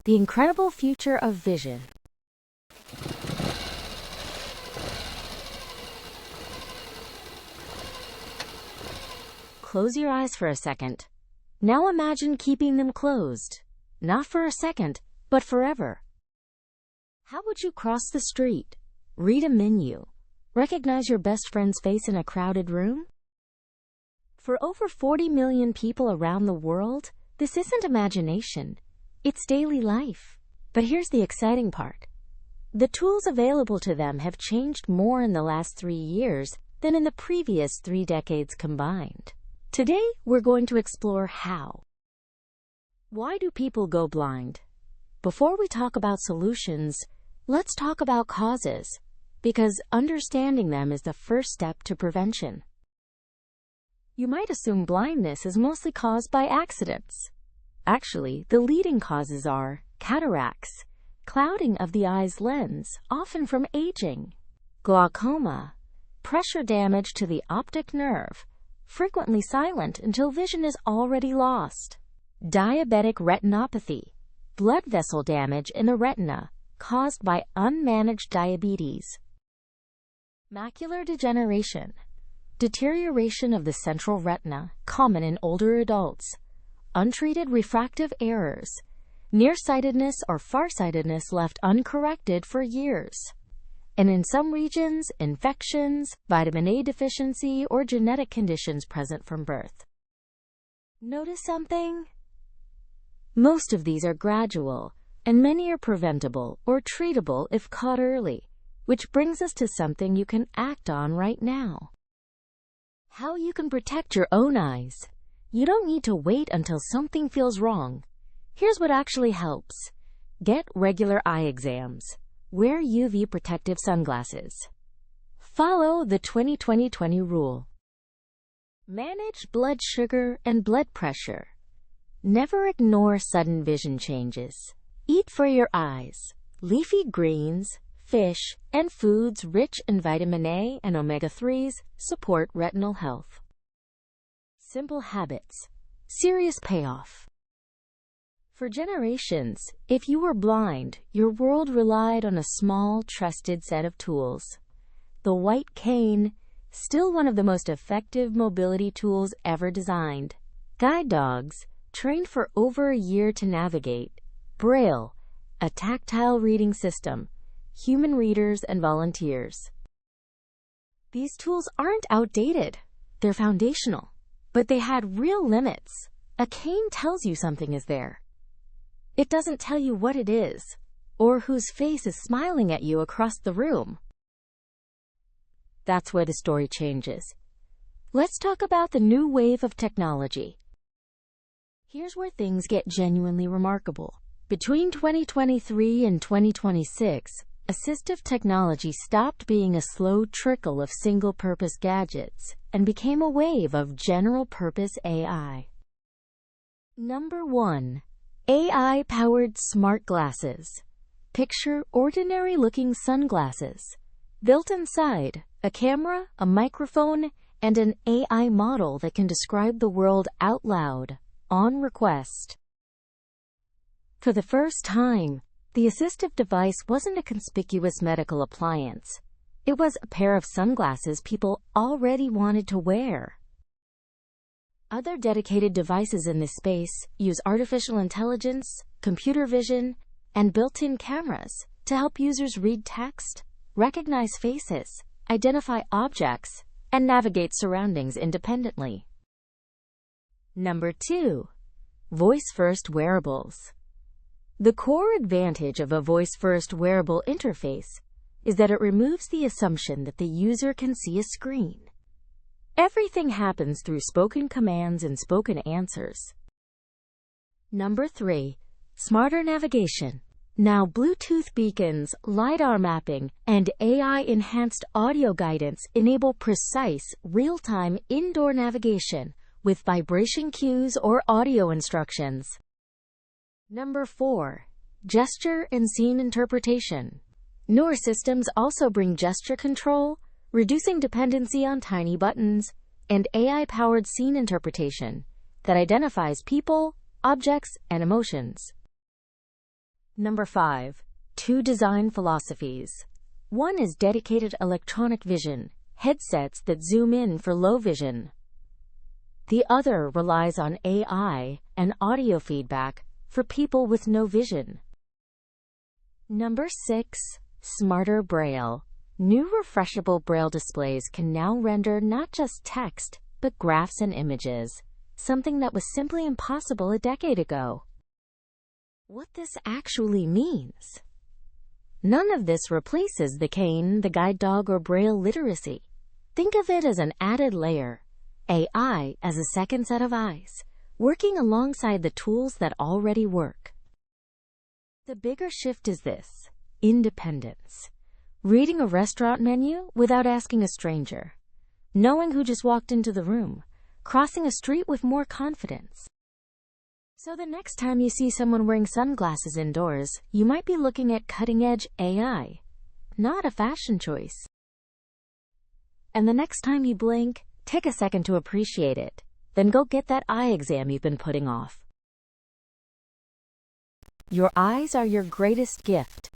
The incredible future of vision. Close your eyes for a second. Now imagine keeping them closed. Not for a second, but forever. How would you cross the street? Read a menu? Recognize your best friend's face in a crowded room? For over 40 million people around the world, this isn't imagination. It's daily life. But here's the exciting part. The tools available to them have changed more in the last 3 years than in the previous 3 decades combined. Today, we're going to explore how. Why do people go blind? Before we talk about solutions, let's talk about causes, because understanding them is the first step to prevention. You might assume blindness is mostly caused by accidents. Actually, the leading causes are cataracts, clouding of the eye's lens, often from aging; glaucoma, pressure damage to the optic nerve, frequently silent until vision is already lost; diabetic retinopathy, blood vessel damage in the retina, caused by unmanaged diabetes; macular degeneration, deterioration of the central retina, common in older adults; untreated refractive errors, nearsightedness or farsightedness left uncorrected for years; and in some regions, infections, vitamin A deficiency, or genetic conditions present from birth. Notice something? Most of these are gradual, and many are preventable or treatable if caught early, which brings us to something you can act on right now. How you can protect your own eyes. You don't need to wait until something feels wrong. Here's what actually helps. Get regular eye exams. Wear UV protective sunglasses. Follow the 20-20-20 rule. Manage blood sugar and blood pressure. Never ignore sudden vision changes. Eat for your eyes. Leafy greens, fish, and foods rich in vitamin A and omega-3s support retinal health. Simple habits. Serious payoff. For generations, if you were blind, your world relied on a small, trusted set of tools. The white cane, still one of the most effective mobility tools ever designed. Guide dogs, trained for over a year to navigate. Braille, a tactile reading system. Human readers and volunteers. These tools aren't outdated. They're foundational. But they had real limits. A cane tells you something is there. It doesn't tell you what it is, or whose face is smiling at you across the room. That's where the story changes. Let's talk about the new wave of technology. Here's where things get genuinely remarkable. Between 2023 and 2026, assistive technology stopped being a slow trickle of single-purpose gadgets and became a wave of general-purpose AI. Number 1. AI-powered smart glasses. Picture ordinary-looking sunglasses. Built inside, a camera, a microphone, and an AI model that can describe the world out loud, on request. For the first time, the assistive device wasn't a conspicuous medical appliance. It was a pair of sunglasses people already wanted to wear. Other dedicated devices in this space use artificial intelligence, computer vision, and built-in cameras to help users read text, recognize faces, identify objects, and navigate surroundings independently. Number 2. Voice-first wearables. The core advantage of a voice-first wearable interface is that it removes the assumption that the user can see a screen. Everything happens through spoken commands and spoken answers. Number 3. Smarter navigation. Now, Bluetooth beacons, LiDAR mapping, and AI-enhanced audio guidance enable precise, real-time indoor navigation with vibration cues or audio instructions. Number 4. Gesture and scene interpretation. Newer systems also bring gesture control, reducing dependency on tiny buttons, and AI-powered scene interpretation that identifies people, objects, and emotions. Number 5. Two design philosophies. One is dedicated electronic vision, headsets that zoom in for low vision. The other relies on AI and audio feedback for people with no vision. Number 6. Smarter Braille. New refreshable Braille displays can now render not just text, but graphs and images, something that was simply impossible a decade ago. What this actually means. None of this replaces the cane, the guide dog, or Braille literacy. Think of it as an added layer, AI as a second set of eyes, working alongside the tools that already work. The bigger shift is this: independence. Reading a restaurant menu without asking a stranger. Knowing who just walked into the room. Crossing a street with more confidence. So the next time you see someone wearing sunglasses indoors, you might be looking at cutting-edge AI, not a fashion choice. And the next time you blink, take a second to appreciate it. Then go get that eye exam you've been putting off. Your eyes are your greatest gift.